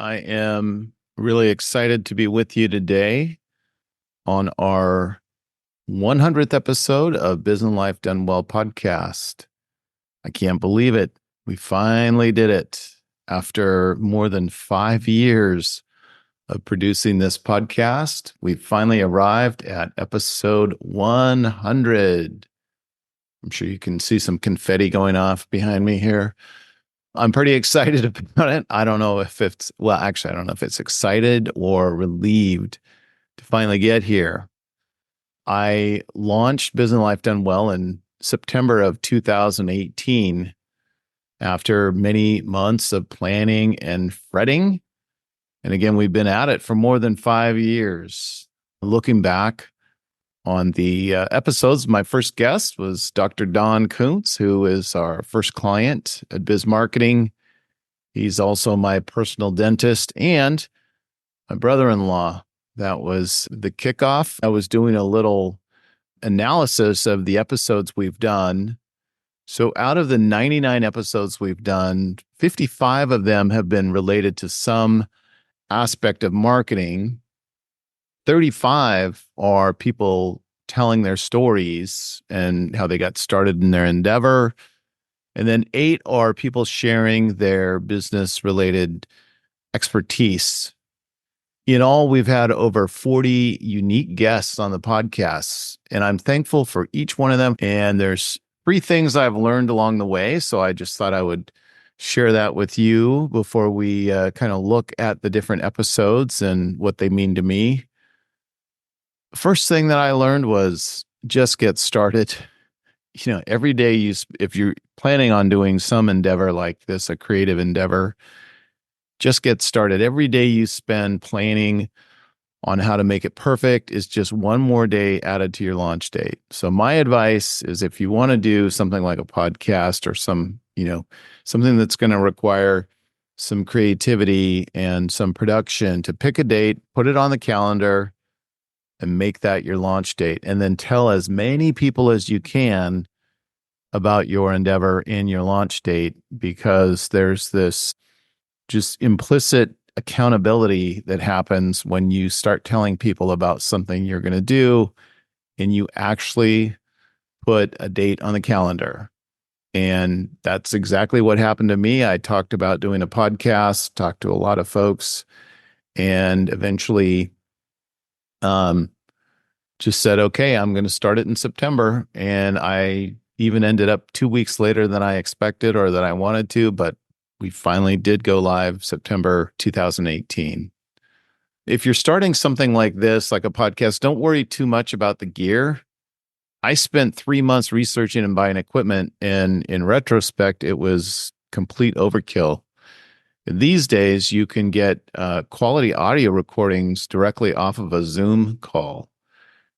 I am really excited to be with you today on our 100th episode of Business Life Done Well podcast. I can't believe it. We finally did it after more than 5 years of producing this podcast. We finally arrived at episode 100. I'm sure you can see some confetti going off behind me here. I'm pretty excited about it. I don't know if I don't know if it's excited or relieved to finally get here. I launched Business Life Done Well in September of 2018 after many months of planning and fretting. And again, we've been at it for more than 5 years. Looking back on the episodes, my first guest was Dr. Don Kuntz, who is our first client at Biz Marketing. He's also my personal dentist and my brother-in-law. That was the kickoff. I was doing a little analysis of the episodes we've done. So out of the 99 episodes we've done, 55 of them have been related to some aspect of marketing. 35 are people telling their stories and how they got started in their endeavor. And then 8 are people sharing their business-related expertise. In all, we've had over 40 unique guests on the podcast, and I'm thankful for each one of them. And there's 3 things I've learned along the way, so I just thought I would share that with you before we kind of look at the different episodes and what they mean to me. First thing that I learned was just get started. Every day if you're planning on doing some endeavor like this, a creative endeavor, just get started. Every day you spend planning on how to make it perfect is just one more day added to your launch date. So my advice is if you want to do something like a podcast or something that's going to require some creativity and some production, to pick a date, put it on the calendar, and make that your launch date. And then tell as many people as you can about your endeavor in your launch date, because there's this just implicit accountability that happens when you start telling people about something you're going to do and you actually put a date on the calendar. And that's exactly what happened to me. I talked about doing a podcast, talked to a lot of folks, and eventually just said, okay, I'm going to start it in September. And I even ended up 2 weeks later than I expected or that I wanted to, but we finally did go live September 2018. If you're starting something like this, like a podcast, don't worry too much about the gear. I spent 3 months researching and buying equipment, and in retrospect, it was complete overkill. These days, you can get quality audio recordings directly off of a Zoom call.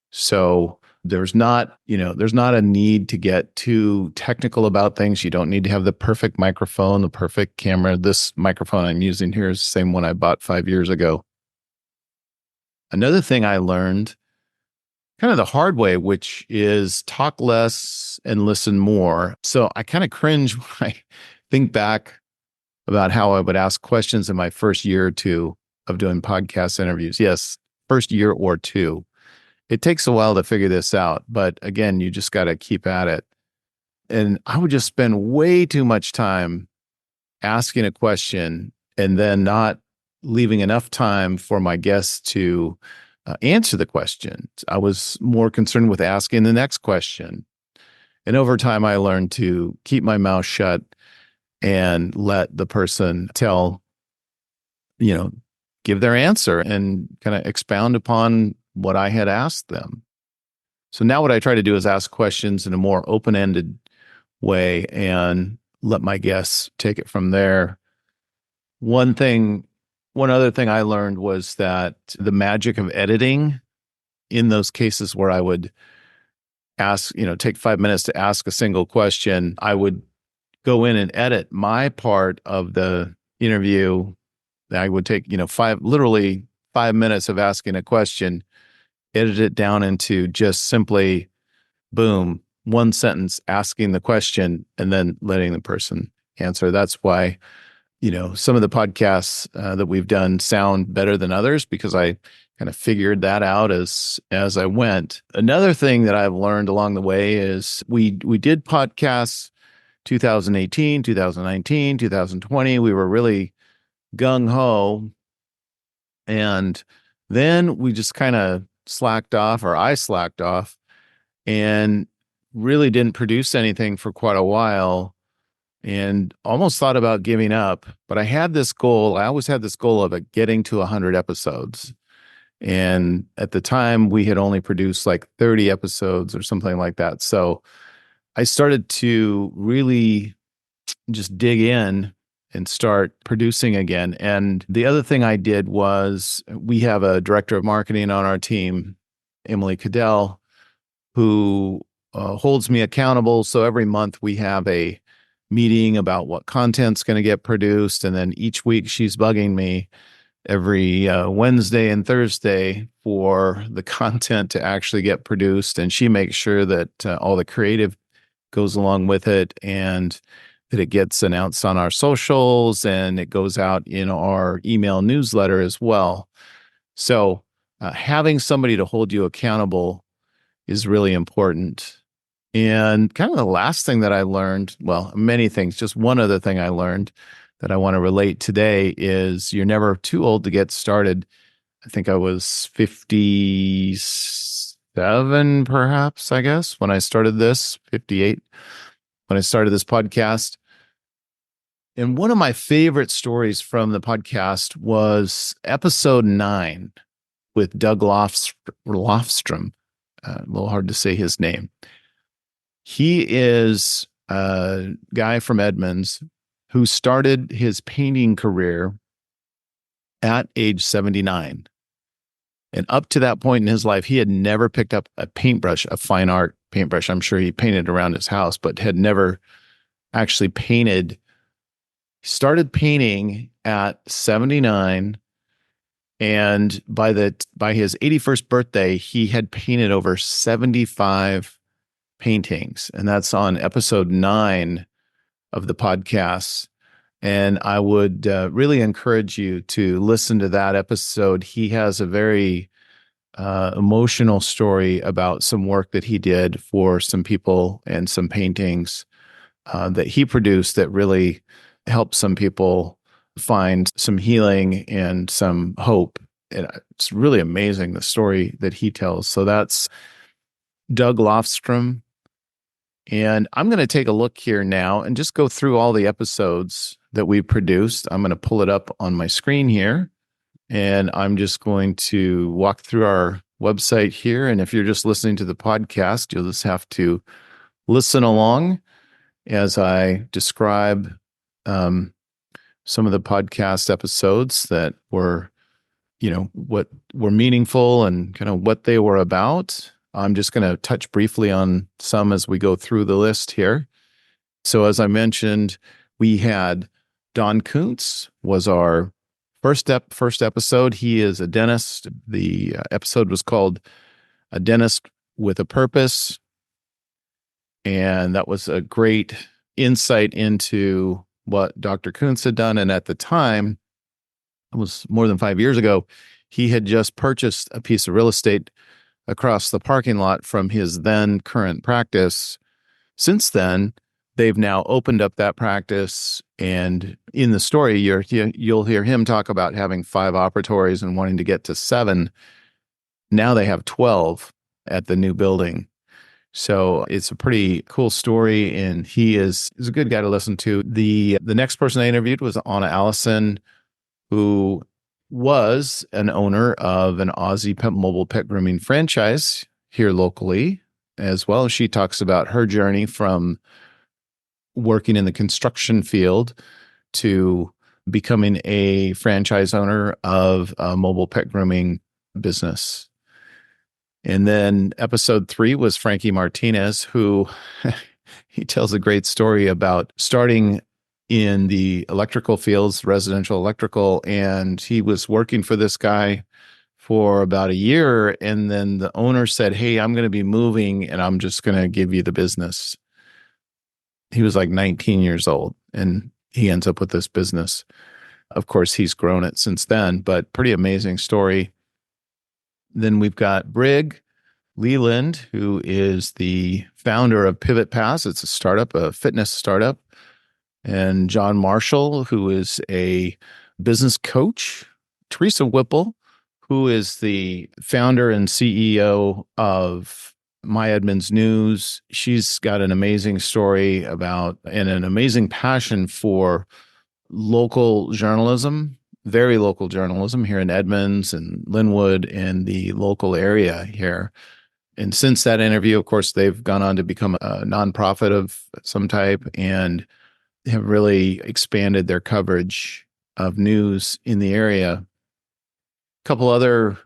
So there's not a need to get too technical about things. You don't need to have the perfect microphone, the perfect camera. This microphone I'm using here is the same one I bought 5 years ago. Another thing I learned kind of the hard way, which is talk less and listen more. So I kind of cringe when I think back about how I would ask questions in my first year or two of doing podcast interviews. Yes, first year or two. It takes a while to figure this out, but again, you just got to keep at it. And I would just spend way too much time asking a question and then not leaving enough time for my guests to answer the question. I was more concerned with asking the next question. And over time, I learned to keep my mouth shut and let the person give their answer and kind of expound upon what I had asked them. So now what I try to do is ask questions in a more open-ended way and let my guests take it from there. One other thing I learned was that the magic of editing in those cases where I would take 5 minutes to ask a single question, I would go in and edit my part of the interview. I would take, literally 5 minutes of asking a question, edit it down into just simply, boom, one sentence asking the question and then letting the person answer. That's why, some of the podcasts that we've done sound better than others because I kind of figured that out as I went. Another thing that I've learned along the way is we did podcasts 2018, 2019, 2020. We were really gung ho, and then we just kind of slacked off, or I slacked off, and really didn't produce anything for quite a while and almost thought about giving up. But I had this goal. I always had this goal of getting to 100 episodes. And at the time, we had only produced like 30 episodes or something like that. So I started to really just dig in and start producing again. And the other thing I did was we have a director of marketing on our team, Emily Cadell, who holds me accountable. So every month we have a meeting about what content's going to get produced. And then each week she's bugging me every Wednesday and Thursday for the content to actually get produced. And she makes sure that all the creative goes along with it and that it gets announced on our socials and it goes out in our email newsletter as well. So having somebody to hold you accountable is really important. And kind of the last thing that I learned, well, many things, just one other thing I learned that I want to relate today is you're never too old to get started. I think I was 57, perhaps, I guess, when I started this, 58, when I started this podcast. And one of my favorite stories from the podcast was episode 9 with Doug Lofstrom. A little hard to say his name. He is a guy from Edmonds who started his painting career at age 79. And up to that point in his life, he had never picked up a paintbrush, a fine art paintbrush. I'm sure he painted around his house, but had never actually painted. He started painting at 79. And by his 81st birthday, he had painted over 75 paintings. And that's on episode 9 of the podcast. And I would really encourage you to listen to that episode. He has a very emotional story about some work that he did for some people and some paintings that he produced that really helped some people find some healing and some hope. And it's really amazing, the story that he tells. So that's Doug Lofstrom. And I'm going to take a look here now and just go through all the episodes that we produced. I'm going to pull it up on my screen here. And I'm just going to walk through our website here. And if you're just listening to the podcast, you'll just have to listen along as I describe some of the podcast episodes that were, what were meaningful and kind of what they were about. I'm just going to touch briefly on some as we go through the list here. So as I mentioned, we had Don Kuntz was our first episode. He is a dentist. The episode was called A Dentist with a Purpose. And that was a great insight into what Dr. Kuntz had done. And at the time, it was more than 5 years ago, he had just purchased a piece of real estate across the parking lot from his then current practice. Since then, they've now opened up that practice. And in the story, you'll hear him talk about having 5 operatories and wanting to get to 7. Now they have 12 at the new building. So it's a pretty cool story, and he is a good guy to listen to. The next person I interviewed was Anna Allison, who was an owner of an Aussie mobile pet grooming franchise here locally as well. She talks about her journey from working in the construction field to becoming a franchise owner of a mobile pet grooming business. And then episode 3 was Frankie Martinez, who he tells a great story about starting in the electrical fields, residential electrical, and he was working for this guy for about a year. And then the owner said, "Hey, I'm going to be moving and I'm just going to give you the business." He was like 19 years old. And he ends up with this business. Of course, he's grown it since then, but pretty amazing story. Then we've got Brig Leland, who is the founder of Pivot Pass. It's a startup, a fitness startup. And John Marshall, who is a business coach. Teresa Whipple, who is the founder and CEO of My Edmonds News. She's got an amazing story about and an amazing passion for local journalism, very local journalism here in Edmonds and Linwood and the local area here. And since that interview, of course, they've gone on to become a nonprofit of some type and have really expanded their coverage of news in the area. A couple other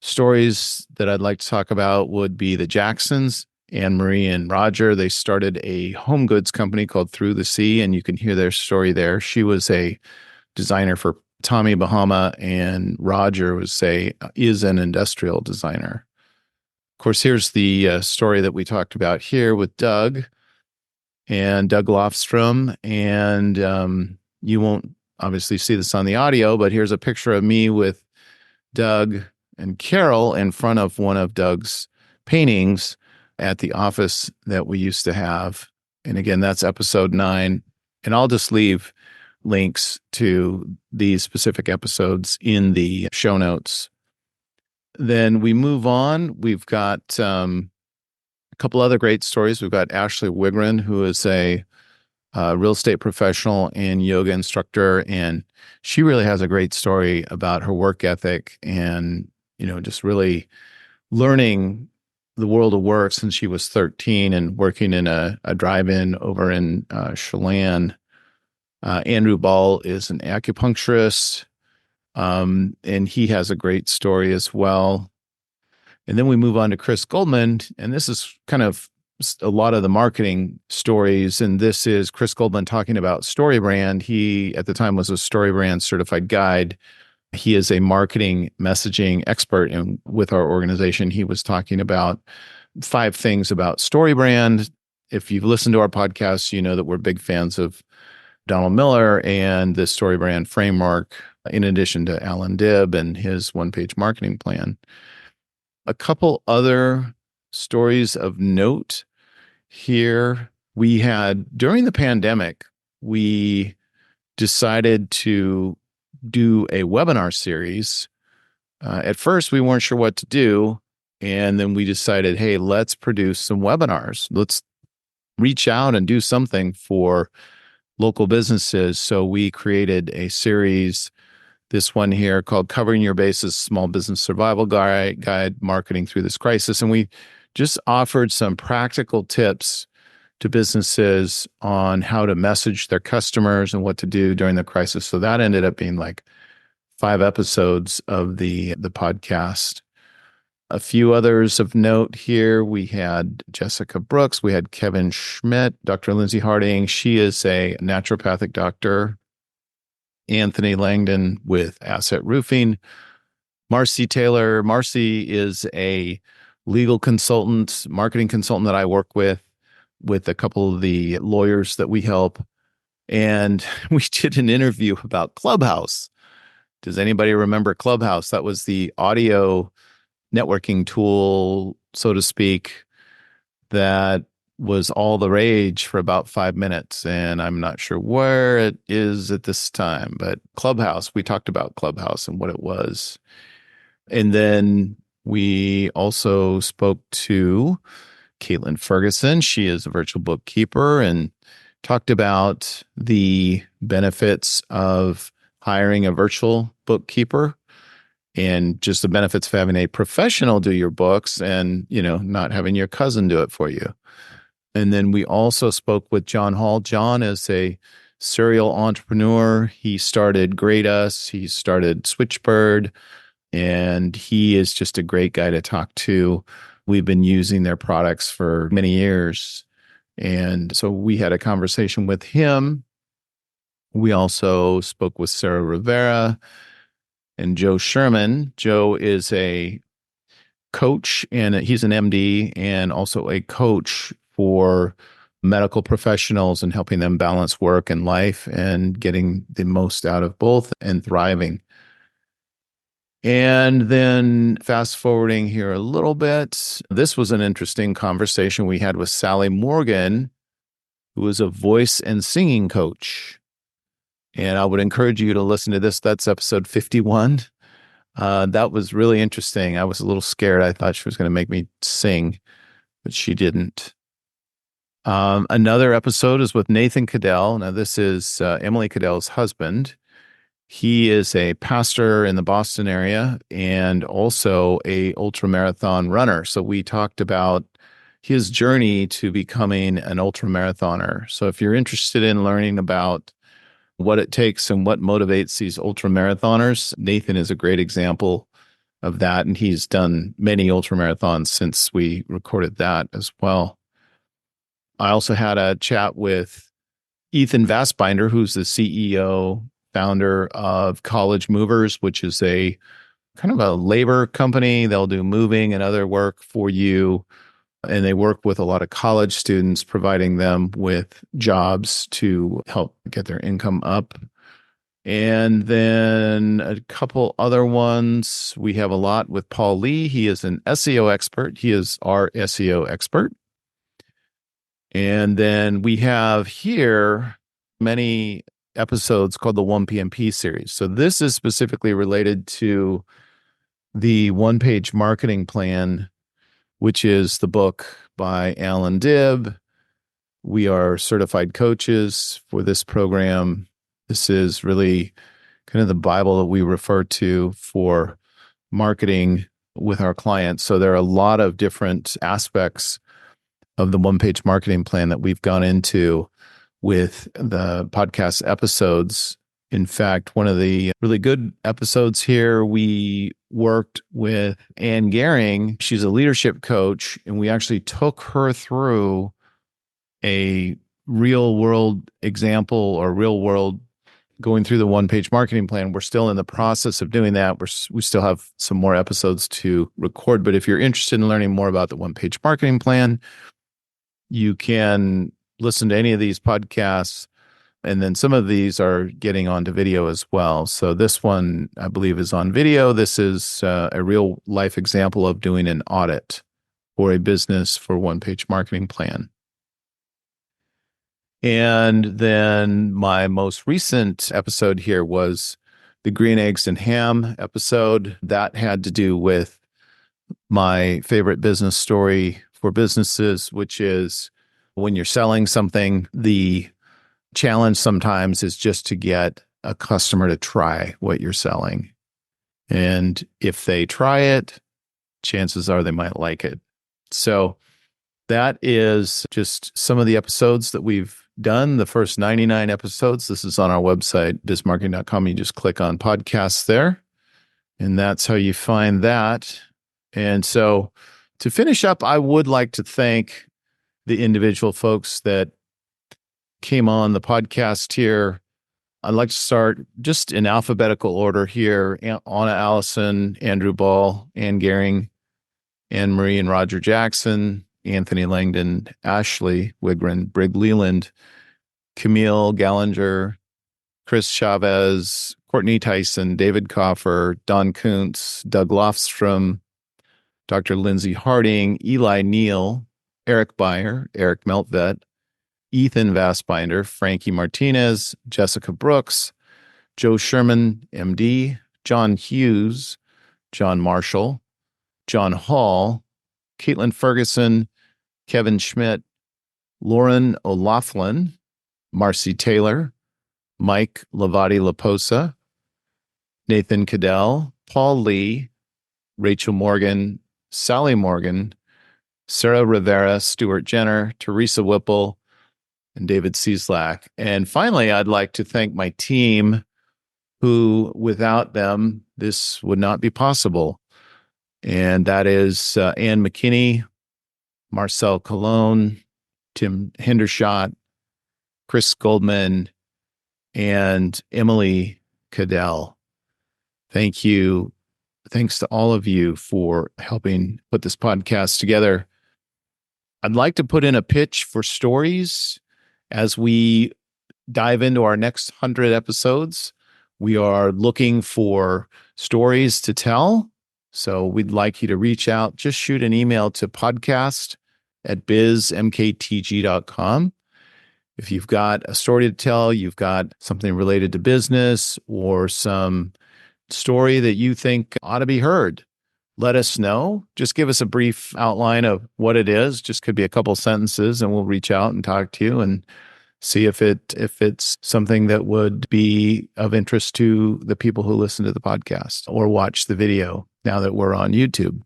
stories that I'd like to talk about would be the Jacksons, Anne Marie and Roger. They started a home goods company called Through the Sea, and you can hear their story there. She was a designer for Tommy Bahama, and Roger is an industrial designer. Of course, here's the story that we talked about here with Doug Lofstrom. And you won't obviously see this on the audio, but here's a picture of me with Doug and Carol in front of one of Doug's paintings at the office that we used to have. And again, that's episode 9. And I'll just leave links to these specific episodes in the show notes. Then we move on. We've got a couple other great stories. We've got Ashley Wigren, who is a real estate professional and yoga instructor, and she really has a great story about her work ethic and just really learning the world of work since she was 13 and working in a drive-in over in Chelan. Andrew Ball is an acupuncturist, and he has a great story as well. And then we move on to Chris Goldman, and this is kind of a lot of the marketing stories. And this is Chris Goldman talking about StoryBrand. He, at the time, was a StoryBrand certified guide. He is a marketing messaging expert. And with our organization, he was talking about 5 things about StoryBrand. If you've listened to our podcast, you know that we're big fans of Donald Miller and the StoryBrand framework, in addition to Alan Dibb and his one-page marketing plan. A couple other stories of note here. We had, during the pandemic, we decided to do a webinar series. At first, we weren't sure what to do. And then we decided, hey, let's produce some webinars. Let's reach out and do something for local businesses. So we created a series, this one here called Covering Your Bases, Small Business Survival Guide, Marketing Through This Crisis. And we just offered some practical tips to businesses on how to message their customers and what to do during the crisis. So that ended up being like 5 episodes of the podcast. A few others of note here. We had Jessica Brooks. We had Kevin Schmidt, Dr. Lindsay Harding. She is a naturopathic doctor. Anthony Langdon with Asset Roofing. Marcy Taylor. Marcy is a legal consultant, marketing consultant that I work with a couple of the lawyers that we help. And we did an interview about Clubhouse. Does anybody remember Clubhouse? That was the audio networking tool, so to speak, that was all the rage for about 5 minutes. And I'm not sure where it is at this time, but Clubhouse, we talked about Clubhouse and what it was. And then we also spoke to Caitlin Ferguson. She is a virtual bookkeeper and talked about the benefits of hiring a virtual bookkeeper and just the benefits of having a professional do your books and, not having your cousin do it for you. And then we also spoke with John Hall. John is a serial entrepreneur. He started Grade Us. He started Switchbird, and he is just a great guy to talk to. We've been using their products for many years. And so we had a conversation with him. We also spoke with Sarah Rivera and Joe Sherman. Joe is a coach, and he's an MD and also a coach for medical professionals and helping them balance work and life and getting the most out of both and thriving. And then fast forwarding here a little bit, this was an interesting conversation we had with Sally Morgan, who is a voice and singing coach. And I would encourage you to listen to this. That's episode 51. That was really interesting. I was a little scared. I thought she was going to make me sing, but she didn't. Another episode is with Nathan Cadell. Now, this is Emily Cadell's husband. He is a pastor in the Boston area and also a ultramarathon runner. So we talked about his journey to becoming an ultramarathoner. So if you're interested in learning about what it takes and what motivates these ultramarathoners, Nathan is a great example of that. And he's done many ultramarathons since we recorded that as well. I also had a chat with Ethan Vastbinder, who's the CEO, founder of College Movers, which is a kind of a labor company. They'll do moving and other work for you. And they work with a lot of college students, providing them with jobs to help get their income up. And then a couple other ones. We have a lot with Paul Lee. He is an SEO expert. He is our SEO expert. And then we have here many episodes called the 1PMP series. So this is specifically related to the one-page marketing plan, which is the book by Alan Dibb. We are certified coaches for this program. This is really kind of the Bible that we refer to for marketing with our clients. So there are a lot of different aspects of the one-page marketing plan that we've gone into with the podcast episodes. In fact, one of the really good episodes here, we worked with Ann Gehring. She's a leadership coach, and we actually took her through a real world example or real world going through the one-page marketing plan. We're still in the process of doing that. We still have some more episodes to record, but if you're interested in learning more about the one-page marketing plan, you can listen to any of these podcasts, and then some of these are getting onto video as well. So this one, I believe, is on video. This is a real life example of doing an audit for a business for one-page marketing plan. And then my most recent episode here was the green eggs and ham episode. That had to do with my favorite business story for businesses, which is when you're selling something, the challenge sometimes is just to get a customer to try what you're selling. And if they try it, chances are they might like it. So that is just some of the episodes that we've done, the first 99 episodes. This is on our website, bizmarketing.com. You just click on podcasts there, and that's how you find that. And so to finish up, I would like to thank the individual folks that came on the podcast here. I'd like to start just in alphabetical order here. Anna Allison, Andrew Ball, Ann Gehring, Anne Marie and Roger Jackson, Anthony Langdon, Ashley Wigren, Brig Leland, Camille Gallinger, Chris Chavez, Courtney Tyson, David Coffer, Don Kuntz, Doug Lofstrom, Dr. Lindsay Harding, Eli Neal, Eric Beyer, Eric Meltvet, Ethan Vastbinder, Frankie Martinez, Jessica Brooks, Joe Sherman, MD, John Hughes, John Marshall, John Hall, Caitlin Ferguson, Kevin Schmidt, Lauren O'Laughlin, Marcy Taylor, Mike Lavati Laposa, Nathan Cadell, Paul Lee, Rachel Morgan, Sally Morgan, Sarah Rivera, Stuart Jenner, Teresa Whipple, and David Cieslak. And finally, I'd like to thank my team, who without them, this would not be possible. And that is Ann McKinney, Marcel Colon, Tim Hendershot, Chris Goldman, and Emily Cadell. Thank you. Thanks to all of you for helping put this podcast together. I'd like to put in a pitch for stories as we dive into our next 100 episodes. We are looking for stories to tell. So we'd like you to reach out. Just shoot an email to podcast@bizmktg.com. If you've got a story to tell, you've got something related to business or some story that you think ought to be heard, let us know. Just give us a brief outline of what it is. Just could be a couple sentences, and we'll reach out and talk to you and see if it's something that would be of interest to the people who listen to the podcast or watch the video now that we're on YouTube.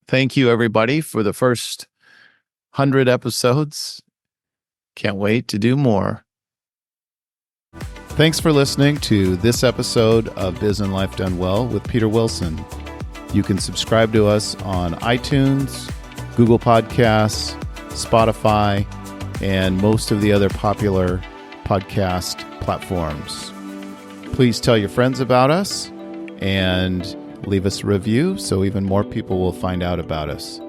Thank you, everybody, for the first 100 episodes. Can't wait to do more. Thanks for listening to this episode of Biz and Life Done Well with Peter Wilson. You can subscribe to us on iTunes, Google Podcasts, Spotify, and most of the other popular podcast platforms. Please tell your friends about us and leave us a review so even more people will find out about us.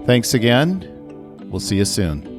Thanks again. We'll see you soon.